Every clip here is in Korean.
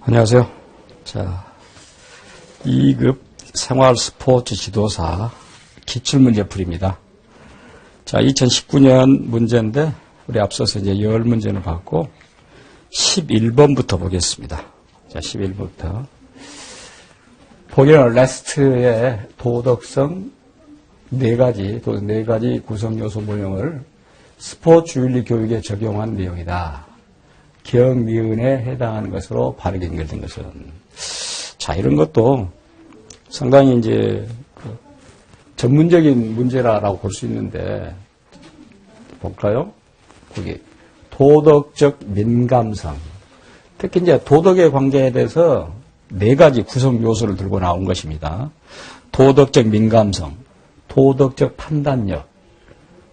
안녕하세요. 자, 2급 생활 스포츠 지도사 기출문제 풀이입니다. 자, 2019년 문제인데, 우리 앞서서 이제 10문제를 받고, 11번부터 보겠습니다. 자, 11번부터. 보기는 레스트의 도덕성 4가지 구성 요소 모형을 스포츠 윤리 교육에 적용한 내용이다. 경미은에 해당하는 것으로 바르게 연결된 것은. 자, 이런 것도 상당히 이제 전문적인 문제라고 볼 수 있는데, 볼까요? 거기 도덕적 민감성. 특히 이제 도덕의 관계에 대해서 4가지 구성 요소를 들고 나온 것입니다. 도덕적 민감성, 도덕적 판단력,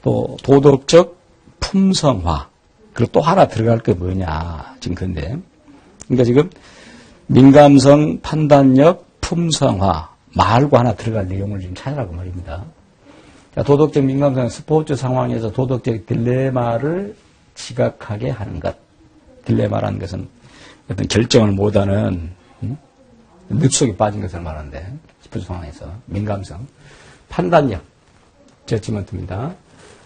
또 도덕적 품성화. 그리고 또 하나 들어갈 게 뭐냐, 지금 근데. 그러니까 지금 민감성, 판단력, 품성화 말고 하나 들어갈 내용을 지금 찾으라고 말입니다. 자, 도덕적 민감성, 스포츠 상황에서 도덕적 딜레마를 지각하게 하는 것. 딜레마라는 것은 어떤 결정을 못하는 늪속에 빠진 것을 말하는데, 스포츠 상황에서 민감성, 판단력, 저지먼트입니다.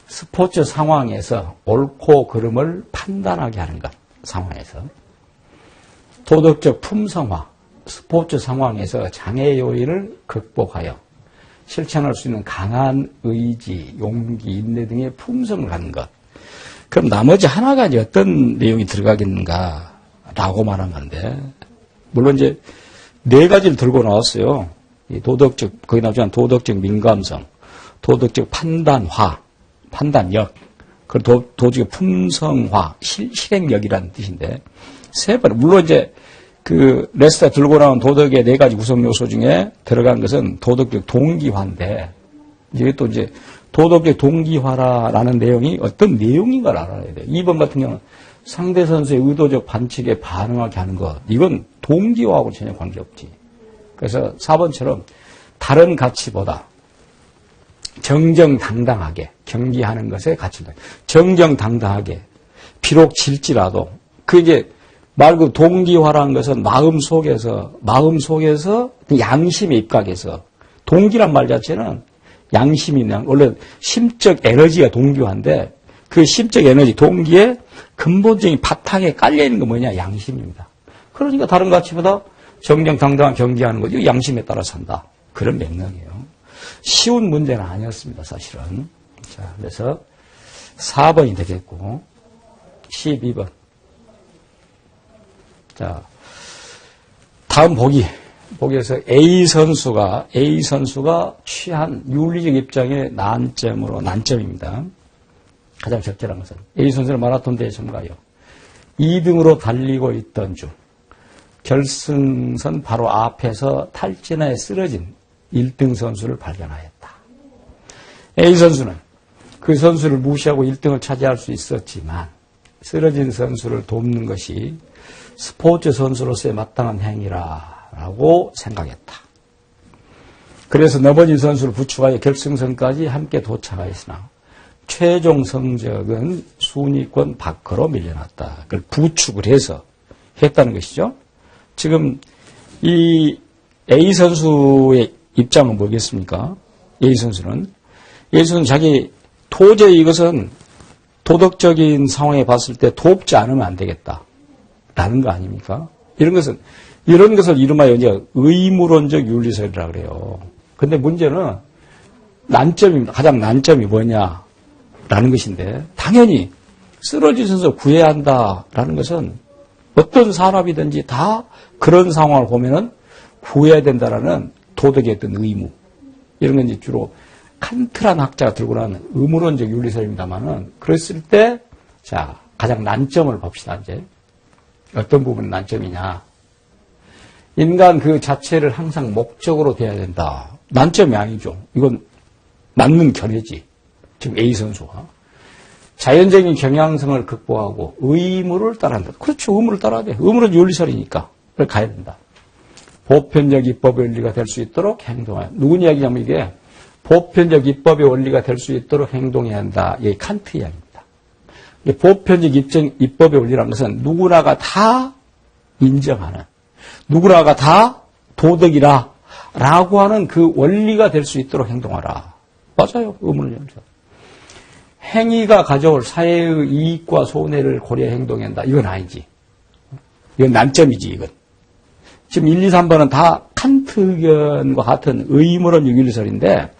스포츠 상황에서 옳고 그름을 판단하게 하는 것, 상황에서. 도덕적 품성화, 스포츠 상황에서 장애 요인을 극복하여 실천할 수 있는 강한 의지, 용기, 인내 등의 품성을 갖는 것. 그럼 나머지 하나가 이제 어떤 내용이 들어가겠는가라고 말한 건데, 물론 이제 4가지를 들고 나왔어요. 이 도덕적, 거기 나오지만 도덕적 민감성, 도덕적 판단화, 판단력, 그리고 도덕적 품성화, 실행력이라는 뜻인데, 3번, 물론 이제 그 레스트가 들고 나온 도덕의 4가지 구성 요소 중에 들어간 것은 도덕적 동기화인데, 이게 또 이제 도덕적 동기화라는 내용이 어떤 내용인 걸 알아야 돼요. 2번 같은 경우는 상대 선수의 의도적 반칙에 반응하게 하는 것, 이건 동기화하고 전혀 관계없지. 그래서 4번처럼 다른 가치보다 정정당당하게 경기하는 것에 가치다. 정정당당하게 비록 질지라도 그 이제 말 그대로 동기화라는 것은 마음 속에서 양심에 입각해서 동기란 말 자체는 양심이 그냥 원래 심적 에너지가 동기화인데 그 심적 에너지 동기의 근본적인 바탕에 깔려 있는 건 뭐냐 양심입니다. 그러니까 다른 가치보다 정정당당한 경기하는 거죠. 양심에 따라 산다. 그런 맥락이에요. 쉬운 문제는 아니었습니다, 사실은. 자, 그래서 4번이 되겠고, 12번. 자, 다음 보기에서 A 선수가 취한 윤리적 입장의 난점입니다. 가장 적절한 것은 A 선수는 마라톤 대회 참가하여 2등으로 달리고 있던 중 결승선 바로 앞에서 탈진하여 쓰러진 1등 선수를 발견하였다. A 선수는 그 선수를 무시하고 1등을 차지할 수 있었지만 쓰러진 선수를 돕는 것이 스포츠 선수로서의 마땅한 행위라고 생각했다. 그래서 넘어진 선수를 부축하여 결승선까지 함께 도착하였으나 최종 성적은 순위권 밖으로 밀려났다. 그걸 부축을 해서 했다는 것이죠. 지금 이 A 선수의 입장은 뭐겠습니까? A 선수는 자기 도저히 이것은 도덕적인 상황에 봤을 때 돕지 않으면 안 되겠다라는 거 아닙니까? 이런 것을 이름하여 이제 의무론적 윤리설이라고 그래요. 근데 문제는 난점입니다. 가장 난점이 뭐냐라는 것인데 당연히 쓰러진 선수 구해야 한다라는 것은 어떤 산업이든지 다 그런 상황을 보면은 구해야 된다라는 도덕의 어떤 의무. 이런 건 이제 주로 칸트란 학자가 들고 나온 의무론적 윤리설입니다만은, 그랬을 때, 자, 가장 난점을 봅시다, 이제. 어떤 부분이 난점이냐. 인간 그 자체를 항상 목적으로 돼야 된다. 난점이 아니죠. 이건 맞는 견해지. 지금 A 선수가. 자연적인 경향성을 극복하고 의무를 따라야 한다. 그렇죠. 의무를 따라야 돼. 의무는 윤리설이니까. 그걸 가야 된다. 보편적 입법의 원리가 될 수 있도록 행동해야 한다. 누군 이야기냐면 이게 보편적 입법의 원리가 될 수 있도록 행동해야 한다. 이게 칸트 이야기입니다. 보편적 입법의 원리라는 것은 누구나가 다 인정하는 누구나가 다 도덕이라 라고 하는 그 원리가 될 수 있도록 행동하라. 맞아요. 의문을 열면서. 행위가 가져올 사회의 이익과 손해를 고려해 행동한다. 이건 아니지. 이건 난점이지, 이건. 지금 1, 2, 3번은 다 칸트 의견과 같은 의무론 유일설인데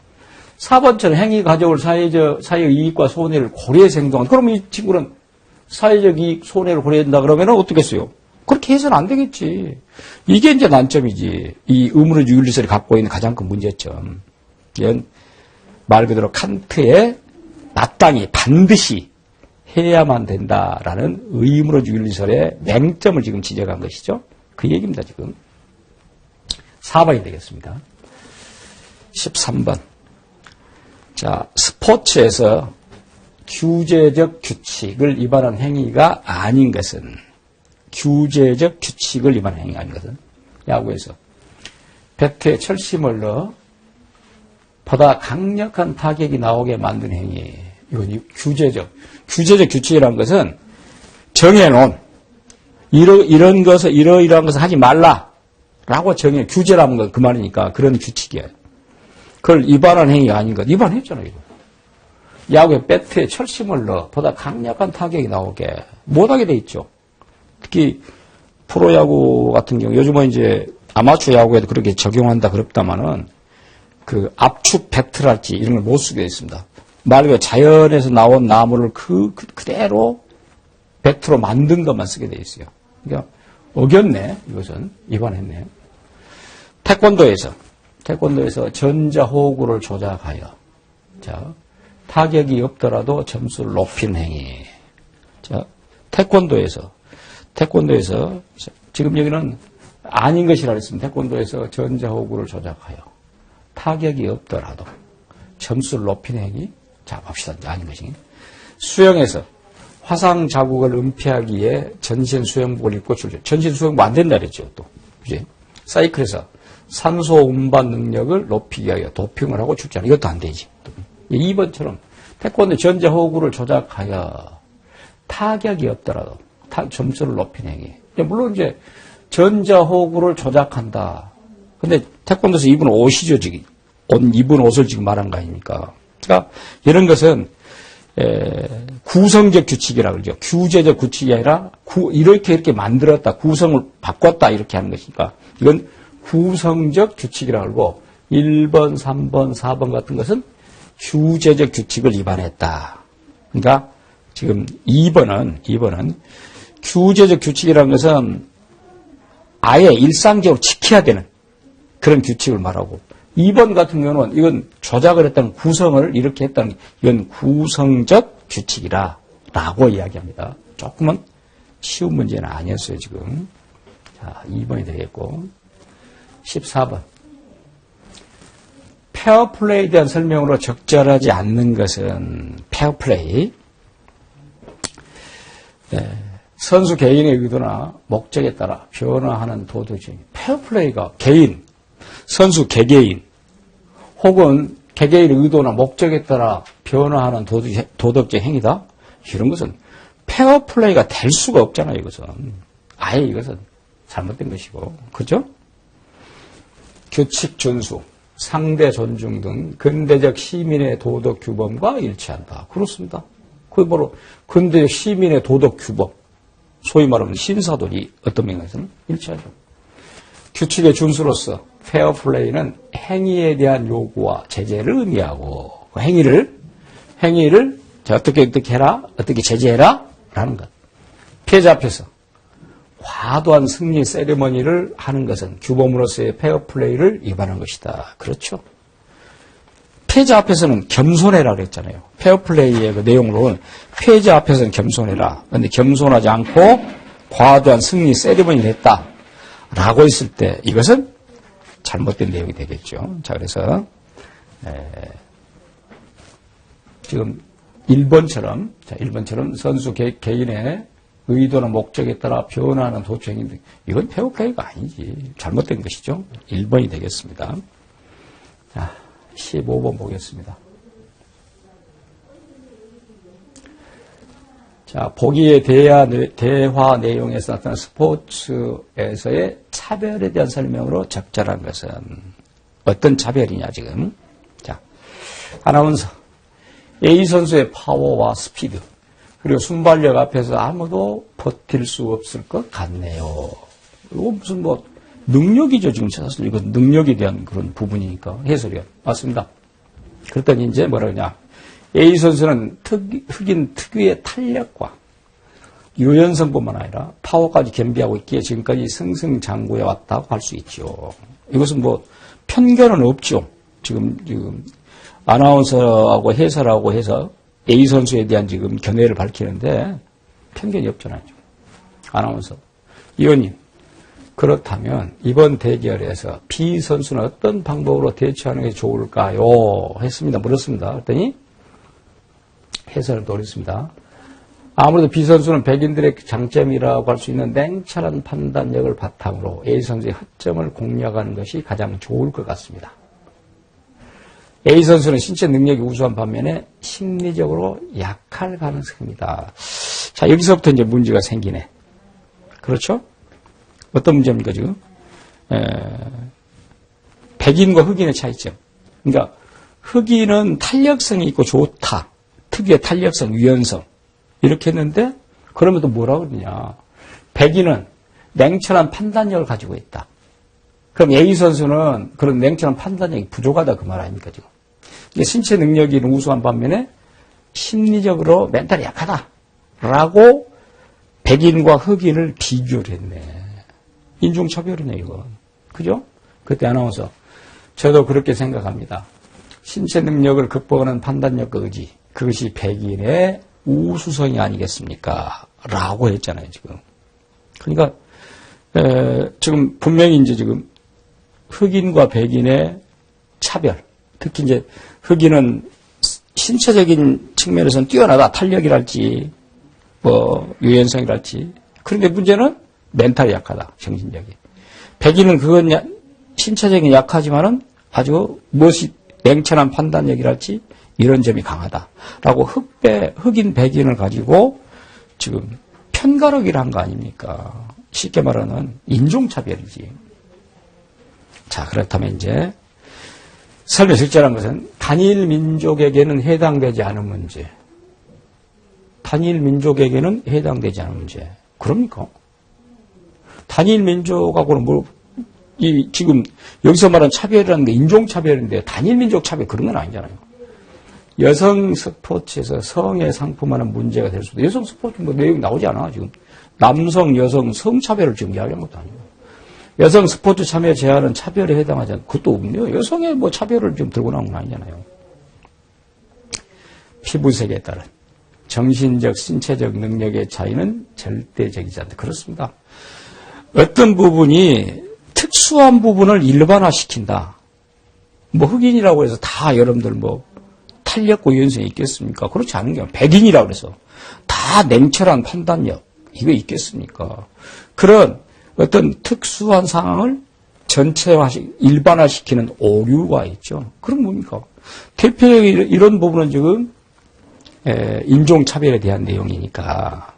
4번처럼 행위 가져올 사회의 이익과 손해를 고려해서 행동한다. 그럼 이 친구는 사회적 이익, 손해를 고려한다 그러면 어떻겠어요? 그렇게 해서는 안 되겠지. 이게 이제 난점이지. 이 의무론 유일설이 갖고 있는 가장 큰 문제점. 이건 말 그대로 칸트의 마땅히 반드시 해야만 된다라는 의무론 유일설의 맹점을 지금 지적한 것이죠. 그 얘기입니다, 지금. 4번이 되겠습니다. 13번. 자, 스포츠에서 규제적 규칙을 위반한 행위가 아닌 것은, 규제적 규칙을 위반한 행위가 아닌 것은, 야구에서 배트에 철심을 넣어 보다 강력한 타격이 나오게 만든 행위. 이건 규제적 규칙이라는 것은 정해놓은 이러이러한 것을 하지 말라라고 규제라는 건 그 말이니까 그런 규칙이에요. 그걸 위반한 행위가 아닌 것. 위반했잖아요, 이거. 야구에 배트에 철심을 넣어 보다 강력한 타격이 나오게 못하게 돼 있죠. 특히 프로야구 같은 경우 요즘은 이제 아마추어 야구에도 그렇게 적용한다 그렇다마는 그 압축 배트랄지 이런 걸 못 쓰게 돼 있습니다. 말 그대로 자연에서 나온 나무를 그대로 배트로 만든 것만 쓰게 돼 있어요. 그러니까 어겼네. 이것은 위반했네. 태권도에서 전자호구를 조작하여 자 타격이 없더라도 점수를 높인 행위. 자 태권도에서 지금 여기는 아닌 것이라 그랬습니다. 태권도에서 전자호구를 조작하여 타격이 없더라도 점수를 높인 행위. 자 봅시다. 아닌 것이. 수영에서 화상 자국을 은폐하기 위해 전신 수영복을 입고 출전. 전신 수영복 안 된다 그랬죠, 또. 그지? 사이클에서 산소 운반 능력을 높이기 위하여 도핑을 하고 출전. 이것도 안 되지. 2번처럼 태권도 전자호구를 조작하여 타격이 없더라도 점수를 높인 행위. 물론 이제 전자호구를 조작한다. 근데 태권도에서 입은 옷이죠, 지금. 입은 옷을 지금 말한 거 아닙니까? 그러니까 이런 것은 구성적 규칙이라고 그러죠. 규제적 규칙이 아니라 이렇게 만들었다. 구성을 바꿨다. 이렇게 하는 것이니까. 이건 구성적 규칙이라고 그러고 1번, 3번, 4번 같은 것은 규제적 규칙을 위반했다. 그러니까 지금 2번은 규제적 규칙이라는 것은 아예 일상적으로 지켜야 되는 그런 규칙을 말하고 2번 같은 경우는 이건 조작을 했다는 구성을 이렇게 했다는 이건 구성적 규칙이라고 이야기합니다. 조금은 쉬운 문제는 아니었어요, 지금. 자, 2번이 되겠고. 14번. 페어플레이에 대한 설명으로 적절하지 않는 것은 페어플레이. 네. 선수 개인의 의도나 목적에 따라 변화하는 도덕적 페어플레이가 선수 개개인 혹은 개개인의 의도나 목적에 따라 변화하는 도덕적 행위다. 이런 것은 페어플레이가 될 수가 없잖아요. 이것은 아예 이것은 잘못된 것이고, 그렇죠? 규칙 준수, 상대 존중 등 근대적 시민의 도덕 규범과 일치한다. 그렇습니다. 그게 바로 근대적 시민의 도덕 규범, 소위 말하면 신사들이 어떤 면에서는 일치하죠. 규칙의 준수로서 페어플레이는 행위에 대한 요구와 제재를 의미하고 그 행위를 자, 어떻게 해라, 어떻게 제재해라 라는 것. 피해자 앞에서 과도한 승리 세리머니를 하는 것은 규범으로서의 페어플레이를 위반한 것이다. 그렇죠. 피해자 앞에서는 겸손해라 그랬잖아요. 페어플레이의 그 내용으로는 피해자 앞에서는 겸손해라. 그런데 겸손하지 않고 과도한 승리 세리머니를 했다라고 했을 때 이것은 잘못된 내용이 되겠죠. 자, 그래서 지금 1번처럼 선수 개인의 의도나 목적에 따라 변화하는 도취행위, 이건 페어플레이가 아니지. 잘못된 것이죠. 1번이 되겠습니다. 자, 15번 보겠습니다. 자, 보기의 대화 내용에서 나타난 스포츠에서의 차별에 대한 설명으로 적절한 것은 어떤 차별이냐 지금. 자, 아나운서. A 선수의 파워와 스피드 그리고 순발력 앞에서 아무도 버틸 수 없을 것 같네요. 이거 무슨 뭐 능력이죠 지금 사실 이건 능력에 대한 그런 부분이니까 해설이요. 맞습니다. 그랬더니 이제 뭐라 그러냐. A 선수는 흑인 특유의 탄력과 유연성뿐만 아니라 파워까지 겸비하고 있기에 지금까지 승승장구해 왔다고 할 수 있죠. 이것은 뭐 편견은 없죠. 지금 아나운서하고 해설하고 해서 A 선수에 대한 지금 견해를 밝히는데 편견이 없잖아요. 아나운서. 의원님, 그렇다면 이번 대결에서 B 선수는 어떤 방법으로 대처하는 게 좋을까요? 했습니다. 물었습니다. 그랬더니 해설을 돌렸습니다. 아무래도 B 선수는 백인들의 장점이라고 할 수 있는 냉철한 판단력을 바탕으로 A 선수의 허점을 공략하는 것이 가장 좋을 것 같습니다. A 선수는 신체 능력이 우수한 반면에 심리적으로 약할 가능성입니다. 자, 여기서부터 이제 문제가 생기네. 그렇죠? 어떤 문제입니까, 지금? 백인과 흑인의 차이점. 그러니까, 흑인은 탄력성이 있고 좋다. 특유의 탄력성, 유연성. 이렇게 했는데, 그러면 또 뭐라고 그러냐. 백인은 냉철한 판단력을 가지고 있다. 그럼 A 선수는 그런 냉철한 판단력이 부족하다. 그 말 아닙니까, 지금? 신체 능력이 우수한 반면에 심리적으로 멘탈이 약하다. 라고 백인과 흑인을 비교를 했네. 인종차별이네, 이건. 그죠? 그때 아나운서. 저도 그렇게 생각합니다. 신체 능력을 극복하는 판단력과 의지. 그것이 백인의 우수성이 아니겠습니까? 라고 했잖아요, 지금. 그러니까, 지금 분명히 이제 지금 흑인과 백인의 차별. 특히 이제 흑인은 신체적인 측면에서는 뛰어나다. 탄력이랄지, 유연성이랄지. 그런데 문제는 멘탈이 약하다. 정신력이. 백인은 그건 신체적인 약하지만은 아주 무엇이 냉철한 판단력이랄지 이런 점이 강하다. 라고 흑인, 백인을 가지고 지금 편가르기를 한 거 아닙니까? 쉽게 말하는 인종차별이지. 자, 그렇다면 이제 설명이 적절한 것은 단일 민족에게는 해당되지 않은 문제. 단일 민족에게는 해당되지 않은 문제. 그럽니까? 단일 민족하고는 지금 여기서 말하는 차별이라는 게 인종차별인데 단일 민족 차별 그런 건 아니잖아요. 여성 스포츠에서 성에 상품하는 문제가 될 수도 여성 스포츠 뭐 내용 나오지 않아 지금. 남성, 여성 성차별을 지금 이야기한 것도 아니고. 여성 스포츠 참여 제한은 차별에 해당하지 않고 그것도 없네요. 여성의 뭐 차별을 좀 들고 나온 건 아니잖아요. 피부색에 따른 정신적, 신체적 능력의 차이는 절대적이지 않다. 그렇습니다. 어떤 부분이 특수한 부분을 일반화시킨다. 뭐 흑인이라고 해서 다 여러분들 뭐 탄력과 유연성이 있겠습니까? 그렇지 않은 게 백인이라고 해서 다 냉철한 판단력 이거 있겠습니까? 그런 어떤 특수한 상황을 일반화시키는 오류가 있죠. 그럼 뭡니까? 대표적인 이런 부분은 지금 인종차별에 대한 내용이니까.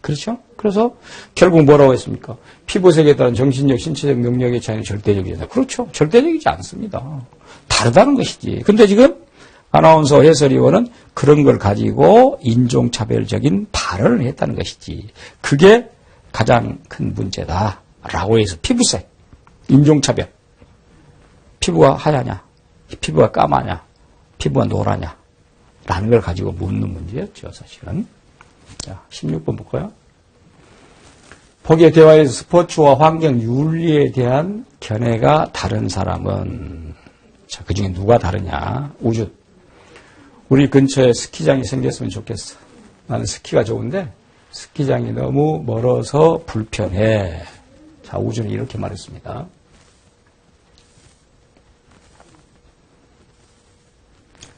그렇죠? 그래서 결국 뭐라고 했습니까? 피부색에 따른 정신력, 신체적 능력의 차이는 절대적이다. 그렇죠. 절대적이지 않습니다. 다르다는 것이지. 근데 지금 아나운서 해설위원은 그런 걸 가지고 인종차별적인 발언을 했다는 것이지. 그게 가장 큰 문제다라고 해서 피부색, 인종차별. 피부가 하얗냐, 피부가 까마냐, 피부가 노라냐 라는 걸 가지고 묻는 문제였죠. 사실은. 자, 16번 볼까요? 보기의 대화에서 스포츠와 환경 윤리에 대한 견해가 다른 사람은 자, 그중에 누가 다르냐? 우주. 우리 근처에 스키장이 생겼으면 좋겠어. 나는 스키가 좋은데 스키장이 너무 멀어서 불편해. 자, 우주는 이렇게 말했습니다.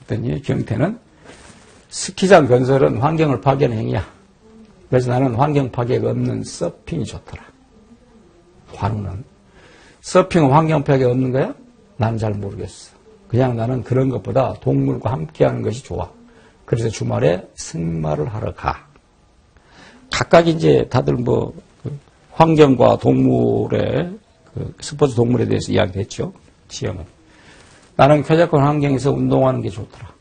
그랬더니 경태는 스키장 건설은 환경을 파괴하는 행위야. 그래서 나는 환경 파괴가 없는 서핑이 좋더라. 환우는 서핑은 환경 파괴가 없는 거야? 나는 잘 모르겠어. 그냥 나는 그런 것보다 동물과 함께하는 것이 좋아. 그래서 주말에 승마를 하러 가. 각각 이제 다들 뭐 환경과 동물의 그 스포츠 동물에 대해서 이야기했죠. 지형은. 나는 쾌적한 환경에서 운동하는 게 좋더라.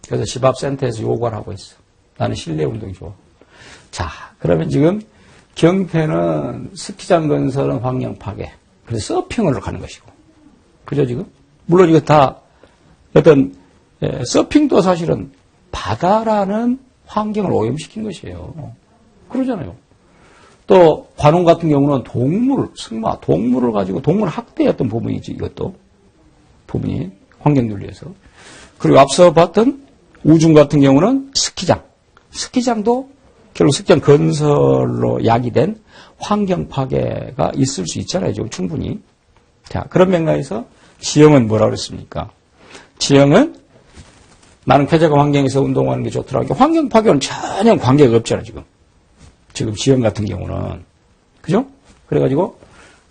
그래서 집 앞 센터에서 요가를 하고 있어. 나는 실내 운동이 좋아. 자, 그러면 지금 경태는 스키장 건설은 환경 파괴. 그래서 서핑으로 가는 것이고. 그죠, 지금? 물론 이거 다 어떤, 서핑도 사실은 바다라는 환경을 오염시킨 것이에요. 그러잖아요. 또, 관홍 같은 경우는 동물, 승마, 동물을 가지고 동물 학대했던 부분이지, 이것도. 부분이, 환경윤리에서. 그리고 앞서 봤던 우중 같은 경우는 스키장. 스키장도 결국 스키장 건설로 야기된 환경 파괴가 있을 수 있잖아요, 지금 충분히. 자, 그런 맥락에서 지형은 뭐라 그랬습니까? 지형은 나는 쾌적한 환경에서 운동하는 게 좋더라고. 환경 파괴는 전혀 관계가 없잖아요, 지금. 지금 지형 같은 경우는. 그죠? 그래가지고,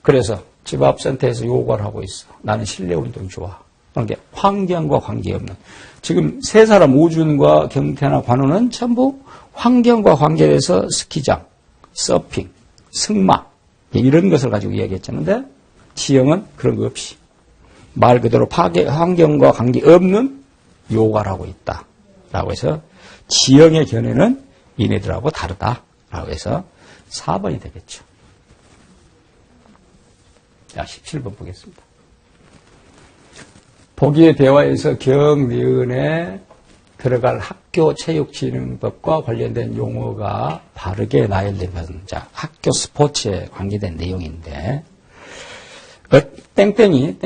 그래서 집 앞 센터에서 요가를 하고 있어. 나는 실내 운동이 좋아. 그러니까 환경과 관계없는. 지금 세 사람, 오준과 경태나 관우는 전부 환경과 관계돼서 스키장, 서핑, 승마, 이런 것을 가지고 이야기했잖아요. 지형은 그런 거 없이. 말 그대로 환경과 관계없는 요가를 하고 있다. 라고 해서 지형의 견해는 이네들하고 다르다. 라고 해서 4번이 되겠죠. 자, 17번 보겠습니다. 보기의 대화에서 경리은에 들어갈 학교 체육진흥법과 관련된 용어가 바르게 나열된 것은, 자, 학교 스포츠에 관계된 내용인데, 땡땡이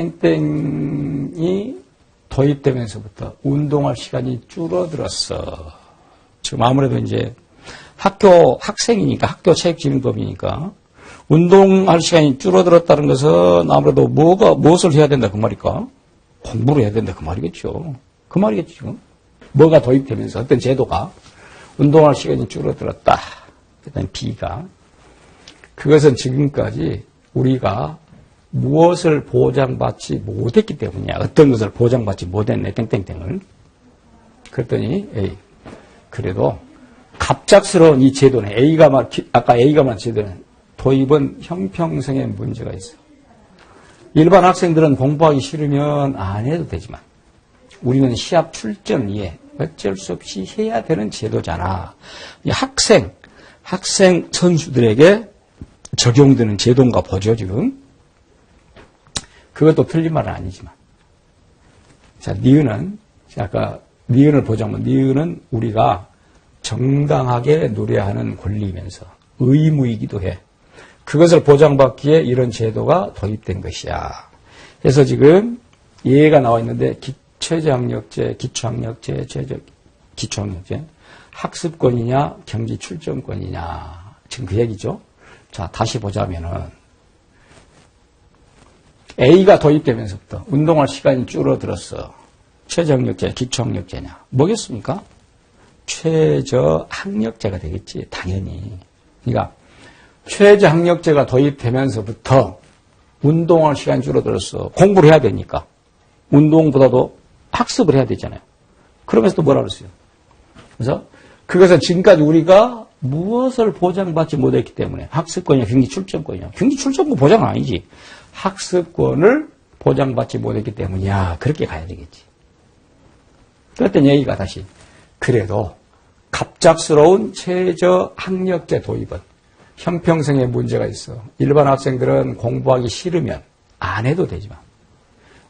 도입되면서부터 운동할 시간이 줄어들었어. 지금 아무래도 이제 학생이니까, 학교 체육진흥법이니까, 운동할 시간이 줄어들었다는 것은 아무래도 무엇을 해야 된다 그 말일까? 공부를 해야 된다 그 말이겠죠. 그 말이겠죠, 지금. 뭐가 도입되면서 어떤 제도가 운동할 시간이 줄어들었다. 일단 B가. 그것은 지금까지 우리가 무엇을 보장받지 못했기 때문이야. 어떤 것을 보장받지 못했네, 땡땡땡을. 그랬더니 A. 그래도 갑작스러운 이 제도는 아까 A가 말한 제도는 도입은 형평성에 문제가 있어. 일반 학생들은 공부하기 싫으면 안 해도 되지만 우리는 시합 출전 위에 어쩔 수 없이 해야 되는 제도잖아. 학생 선수들에게 적용되는 제도인가 보죠, 지금. 그것도 틀린 말은 아니지만. 자, 니은은, 아까 니은을 보자면, 니은은 우리가 정당하게 누려야 하는 권리이면서 의무이기도 해. 그것을 보장받기에 이런 제도가 도입된 것이야. 그래서 지금 예가 나와 있는데, 최저학력제, 기초학력제, 기초학력제, 학습권이냐, 경기 출전권이냐. 지금 그 얘기죠. 자, 다시 보자면은, A가 도입되면서부터 운동할 시간이 줄어들었어. 최저학력제, 기초학력제냐. 뭐겠습니까? 최저학력제가 되겠지, 당연히. 그러니까, 최저학력제가 도입되면서부터 운동할 시간이 줄어들었어. 공부를 해야 되니까. 운동보다도 학습을 해야 되잖아요. 그러면서 또 뭐라 그랬어요? 그래서 그것은 지금까지 우리가 무엇을 보장받지 못했기 때문에 학습권이냐 경기 출전권이냐. 경기 출전권 보장은 아니지. 학습권을 보장받지 못했기 때문이야. 그렇게 가야 되겠지. 그랬더니 얘기가 다시 그래도 갑작스러운 최저학력제 도입은 형평성에 문제가 있어. 일반 학생들은 공부하기 싫으면 안 해도 되지만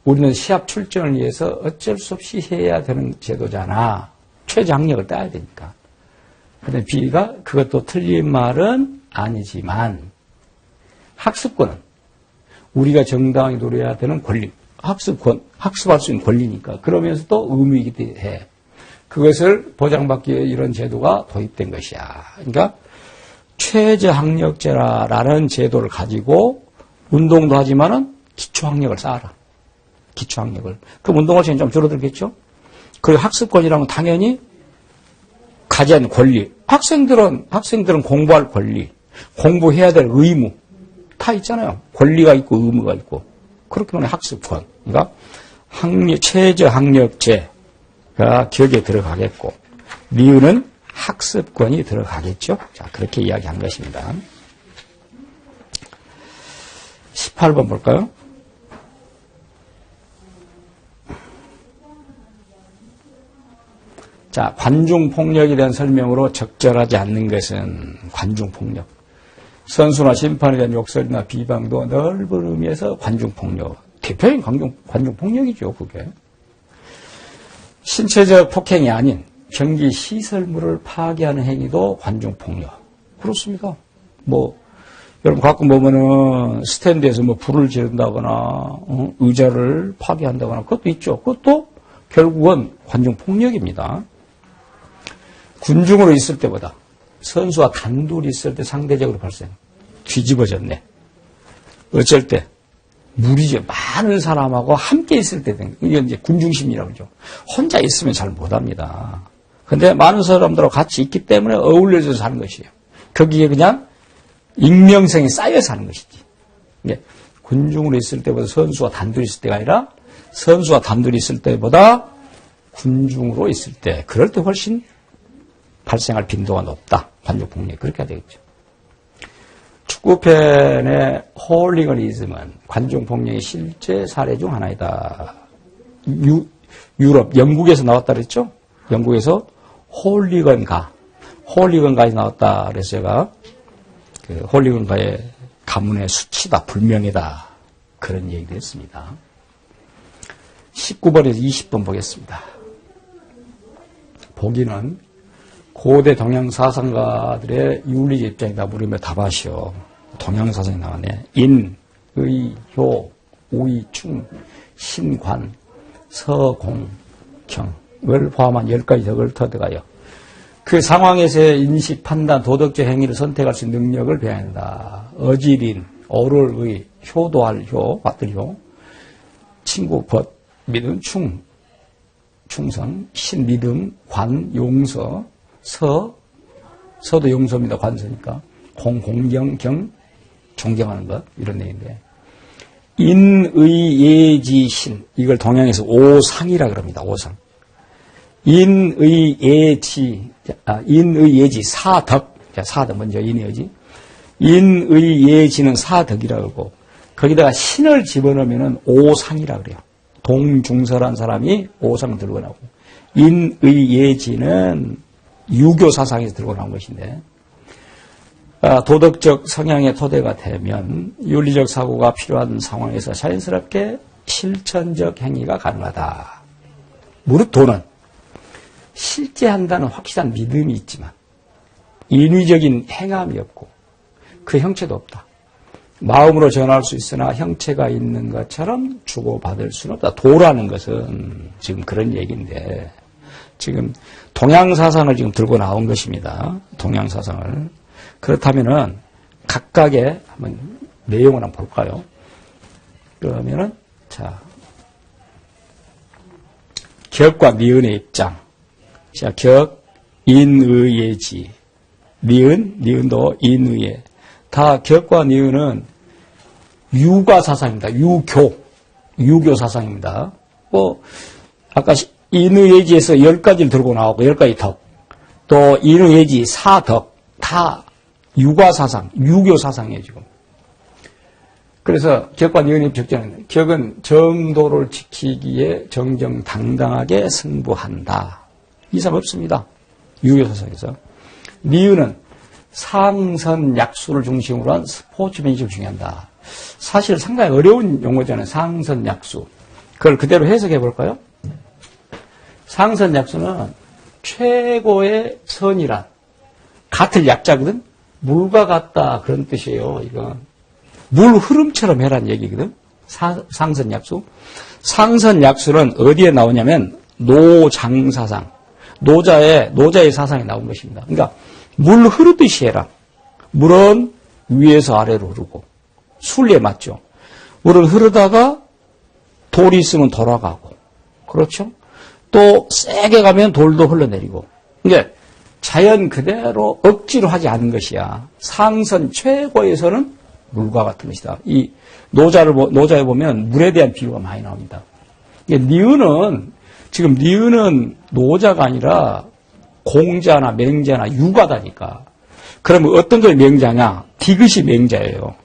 우리는 시합 출전을 위해서 어쩔 수 없이 해야 되는 제도잖아. 최저학력을 따야 되니까. 그런데 B가 그것도 틀린 말은 아니지만 학습권은 우리가 정당히 누려야 되는 권리. 학습할 수 있는 권리니까. 그러면서도 의무이기도 해. 그것을 보장받기 위해 이런 제도가 도입된 것이야. 그러니까 최저학력제라는 제도를 가지고 운동도 하지만은 기초학력을 쌓아라. 기초학력을. 그럼 운동할 시간이 좀 줄어들겠죠? 그리고 학습권이라면 당연히 가진 권리. 학생들은 공부할 권리, 공부해야 될 의무 다 있잖아요. 권리가 있고 의무가 있고. 그렇기 때문에 학습권. 그러니까 최저학력제가 기억에 들어가겠고 미은은 학습권이 들어가겠죠. 자, 그렇게 이야기한 것입니다. 18번 볼까요? 자, 관중폭력에 대한 설명으로 적절하지 않는 것은 관중폭력. 선수나 심판에 대한 욕설이나 비방도 넓은 의미에서 관중폭력. 대표적인 관중폭력이죠, 그게. 신체적 폭행이 아닌 경기 시설물을 파괴하는 행위도 관중폭력. 그렇습니다. 여러분 가끔 보면은 스탠드에서 불을 지른다거나, 의자를 파괴한다거나 그것도 있죠. 그것도 결국은 관중폭력입니다. 군중으로 있을 때보다 선수와 단둘이 있을 때 상대적으로 발생. 뒤집어졌네. 어쩔 때 무리죠. 많은 사람하고 함께 있을 때 이건 이제 군중심이라고 그러죠. 혼자 있으면 잘 못합니다. 근데 많은 사람들하고 같이 있기 때문에 어울려서 사는 것이에요. 거기에 그냥 익명성이 쌓여서 사는 것이지. 이게 군중으로 있을 때보다 선수와 단둘이 있을 때가 아니라 선수와 단둘이 있을 때보다 군중으로 있을 때, 그럴 때 훨씬 발생할 빈도가 높다. 관중폭력. 그렇게 해야 되겠죠. 축구팬의 홀리거니즘은 관중폭력의 실제 사례 중 하나이다. 유럽, 영국에서 나왔다 그랬죠? 영국에서 홀리건가에서 나왔다 그래서 제가 홀리건가의 가문의 수치다, 불명예다. 그런 얘기도 했습니다. 19번에서 20번 보겠습니다. 보기는 고대 동양 사상가들의 윤리적 입장이다 물으며 답하시오. 동양 사상이 나왔네. 인, 의, 효, 오이, 충, 신, 관, 서, 공, 경을 포함한 10가지 덕을 터득하여 그 상황에서의 인식, 판단, 도덕적 행위를 선택할 수 있는 능력을 배워낸다. 어질인, 어를의, 효도할 효, 받들 효, 친구, 벗, 믿음, 충성, 신, 믿음, 관, 용서, 서도 용서입니다. 관서니까. 공경, 경, 존경하는 것. 이런 내용인데. 인의, 예지, 신. 이걸 동양에서 오상이라 그럽니다. 오상. 인의, 예지, 사덕. 자, 사덕 먼저 인의, 예지. 인의, 예지는 사덕이라고 하고, 거기다가 신을 집어넣으면 오상이라 그래요. 동중설한 사람이 오상을 들고 나오고, 인의, 예지는 유교 사상에서 들고 나온 것인데, 도덕적 성향의 토대가 되면 윤리적 사고가 필요한 상황에서 자연스럽게 실천적 행위가 가능하다. 무릇 도는 실제 한다는 확실한 믿음이 있지만 인위적인 행함이 없고 그 형체도 없다. 마음으로 전할 수 있으나 형체가 있는 것처럼 주고받을 수는 없다. 도라는 것은 지금 그런 얘기인데, 지금 동양사상을 지금 들고 나온 것입니다. 동양사상을. 그렇다면은 각각의 한번 내용을 한번 볼까요? 그러면은, 자, 격과 니은의 입장. 자, 격, 인의, 예지. 니은도 인의예. 다 격과 니은은 유가 사상입니다. 유교 사상입니다. 아까 인의, 예지에서 10가지를 들고 나오고 10가지 덕. 또 인의, 예지, 사덕. 다 유가 사상, 유교 사상이에요, 지금. 그래서 격과 니은의 적절한 격은 정도를 지키기에 정정당당하게 승부한다. 이상 없습니다. 유교 사상에서. 니은은 상선약수를 중심으로 한 스포츠맨십을 중요한다. 사실 상당히 어려운 용어잖아요. 상선약수. 그걸 그대로 해석해 볼까요? 상선약수는 최고의 선이란, 같을 약자거든? 물과 같다, 그런 뜻이에요, 이건. 물 흐름처럼 해라는 얘기거든? 상선약수. 상선약수는 어디에 나오냐면, 노장사상. 노자의 사상이 나온 것입니다. 그러니까, 물 흐르듯이 해라. 물은 위에서 아래로 흐르고, 순리에 맞죠. 물은 흐르다가 돌이 있으면 돌아가고, 그렇죠? 또 세게 가면 돌도 흘러내리고. 그러니까 자연 그대로 억지로 하지 않은 것이야. 상선 최고에서는 물과 같은 것이다. 이 노자에 보면 물에 대한 비유가 많이 나옵니다. 니은은 지금 니은은 노자가 아니라 공자나 맹자나 유가다니까. 그러면 어떤 걸 맹자냐? 디귿이 맹자예요.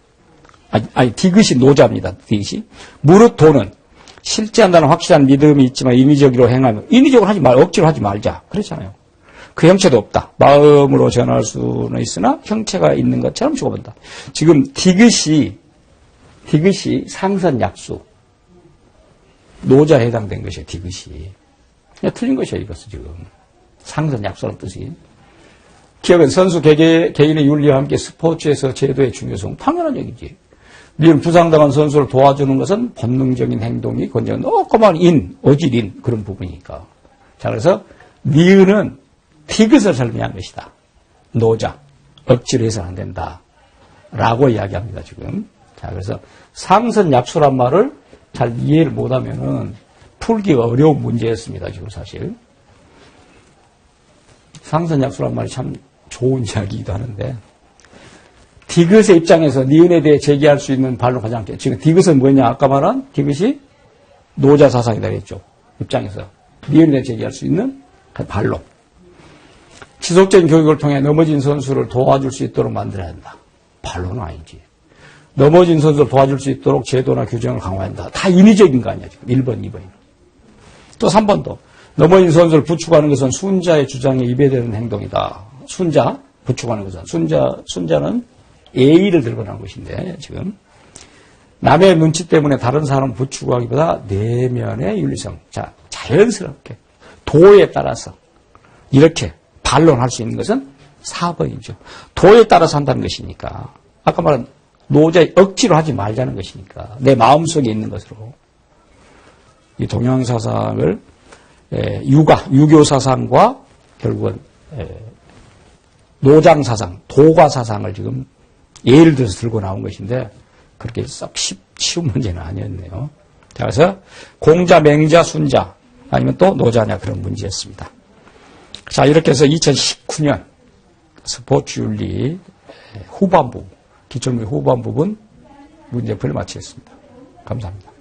아니, 디귿이 노자입니다. 디귿이. 무릇 도는 실제한다는 확실한 믿음이 있지만 인위적으로 행하면, 인위적으로 하지 억지로 하지 말자. 그렇잖아요. 그 형체도 없다. 마음으로 전할 수는 있으나 형체가 있는 것처럼 죽어본다. 지금 디귿이 상선약수. 노자에 해당된 것이에요, 디귿이. 그냥 틀린 것이에요, 이것은 지금. 상선약수라는 뜻이. 기억은 선수 개인의 윤리와 함께 스포츠에서 제도의 중요성. 당연한 얘기지. 니은 부상당한 선수를 도와주는 것은 본능적인 행동이 건전, 그만 어질인 그런 부분이니까. 자, 그래서 니은은 디귿을 설명한 것이다. 노자. 억지로 해서는 안 된다. 라고 이야기합니다, 지금. 자, 그래서 상선약수란 말을 잘 이해를 못하면은 풀기가 어려운 문제였습니다, 지금 사실. 상선약수란 말이 참 좋은 이야기이기도 하는데, 디귿의 입장에서 니은에 대해 제기할 수 있는 반론 가장 지금 디귿은 뭐냐? 아까 말한 디귿이 노자 사상이다 그랬죠. 입장에서. 니은에 대해 제기할 수 있는 반론. 지속적인 교육을 통해 넘어진 선수를 도와줄 수 있도록 만들어야 한다. 반론은 아니지. 넘어진 선수를 도와줄 수 있도록 제도나 규정을 강화한다. 다 인위적인 거 아니야, 지금. 1번, 2번. 또 3번도. 넘어진 선수를 부축하는 것은 순자의 주장에 위배되는 행동이다. 순자, 부축하는 것은. 순자는 예의를 들고 나온 것인데, 지금. 남의 눈치 때문에 다른 사람을 부추구하기보다 내면의 윤리성. 자, 자연스럽게. 도에 따라서. 이렇게 반론할 수 있는 것은 4번이죠. 도에 따라서 한다는 것이니까. 아까 말한 노자의 억지로 하지 말자는 것이니까. 내 마음속에 있는 것으로. 이 동양 사상을 유교 사상과 결국은 노장 사상, 도가 사상을 지금 예를 들어서 들고 나온 것인데 그렇게 썩 쉬운 문제는 아니었네요. 자, 그래서 공자, 맹자, 순자 아니면 또 노자냐 그런 문제였습니다. 자, 이렇게 해서 2019년 스포츠윤리 후반부, 기출문제 후반부분 문제풀이를 마치겠습니다. 감사합니다.